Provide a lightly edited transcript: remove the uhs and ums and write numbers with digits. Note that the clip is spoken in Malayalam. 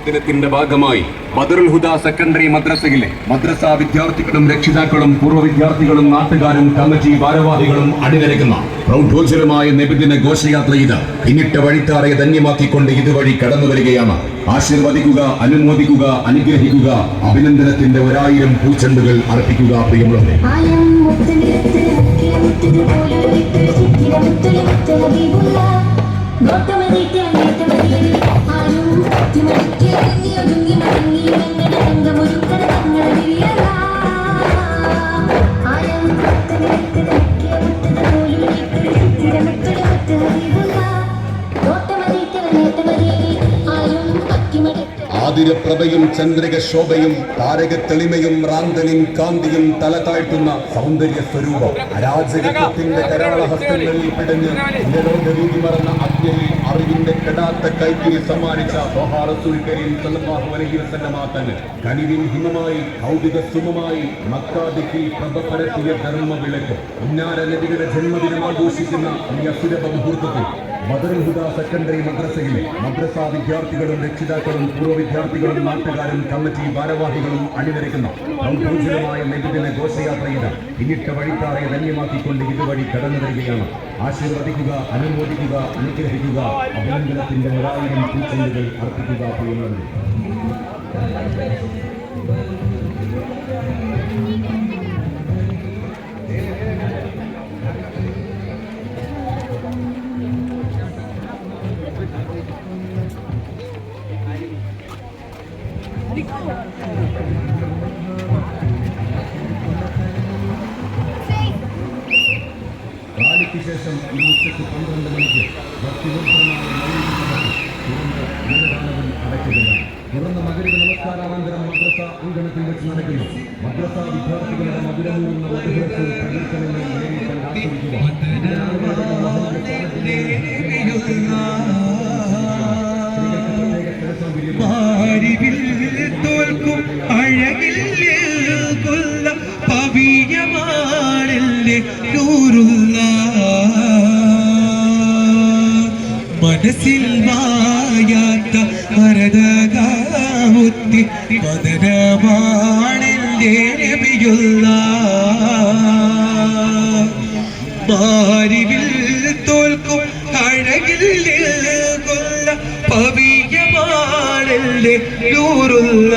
ദിനത്തിന്റെ ഭാഗമായി ബദറുൽ ഹുദ സെക്കൻഡറി മദ്രസയിലെ മദ്രസാ വിദ്യാർത്ഥികളും രക്ഷിതാക്കളും പൂർവ്വ വിദ്യാർത്ഥികളും നാട്ടുകാരും കമ്മിറ്റി ഭാരവാഹികളും അണിനിരക്കുന്ന പ്രൗഢോജ്വലമായ നബിദിന ഘോഷയാത്ര ഇത് പിന്നിട്ട വഴിത്താറെ ധന്യമാക്കിക്കൊണ്ട് ഇതുവഴി കടന്നു വരികയാണ്. ആശീർവദിക്കുക, അനുമോദിക്കുക, അനുഗ്രഹിക്കുക, അഭിനന്ദനത്തിന്റെ 1000 പൂച്ചെണ്ടുകൾ അർപ്പിക്കുക. പ്രിയമുള്ളവരെ, ആതിരപ്രഭയും ചന്ദ്രിക ശോഭയും താരക തെളിമയും റാന്തലും കാന്തിയും തല താഴ്ത്തുന്ന സൗന്ദര്യ സ്വരൂപം അരാജകത്വത്തിന്റെ കരാളഹസ്തങ്ങളിൽ പിടഞ്ഞ് ഇഹലോകരീതി മറന്ന അഗ്നിയിൽ അറിവിന്റെ കെടാത്ത കൈത്തിരി സമ്മാനിച്ച റസൂൽ കരീം സല്ലല്ലാഹു അലൈഹി വസല്ലം തങ്ങൾ കനിവിൻ ഹിമമായി ഭൗതിക സുമമായി മക്കാദിക്കിൽ പ്രഭ പരത്തിയ ധർമ്മ വിളക്ക് ഉന്നാര നബിയുടെ ജന്മദിനം ആഘോഷിക്കുന്ന ഈ അസുരഭ മുഹൂർത്തത്തിൽ ബദറുൽ ഹുദ സെക്കൻഡറി മദ്രസയിലെ മദ്രസാ വിദ്യാർത്ഥികളും രക്ഷിതാക്കളും പൂർവ്വ വിദ്യാർത്ഥികളും നാട്ടുകാരും കമ്മിറ്റി ഭാരവാഹികളും അണിനിരക്കുന്ന സൗഭോജ്യമായ നബിദിന ഘോഷയാത്രയുടെ പിന്നിട്ട വഴിത്താറെ ധന്യമാക്കിക്കൊണ്ട് ഇതുവഴി കടന്നു വരികയാണ്. ആശീർവദിക്കുക, അനുമോദിക്കുക, അനുഗ്രഹിക്കുക, അഭിനന്ദനത്തിന്റെ 1000 പൂച്ചെണ്ടുകൾ അർപ്പിക്കുക. പ്രിയമുള്ളവരെ, റാലിക്ക് ശേഷം ഈ ഉച്ചയ്ക്ക് 12 മണിക്ക് ഭക്തിപൂർവ്വമായ അന്നദാനവും അടയ്ക്കുകയാണ്. തുടർന്ന് മഗ്‌രിബ് നമസ്കാരാനന്തരം മദ്രസ അങ്കണത്തിൽ വെച്ച് നടക്കുന്ന മദ്രസാ വിദ്യാർത്ഥികളുടെ മധുരമൂർന്ന മധുരത്തിൽ പ്രകീർത്തനങ്ങൾ നേരിട്ടാൽ ആസ്വദിക്കുക. തോൽക്കും അഴകിൽ കൊല്ല പവിയമാണല്ലേ നൂറുള്ള മനസ്സിൽ മായാത്ത മരതകാമുത്തി മദനമാണല്ലേ നബിയുള്ള മാരിവിൽ തോൽക്കും അഴകിൽ കൊല്ല പവിയമാണല്ലേ നൂറുള്ള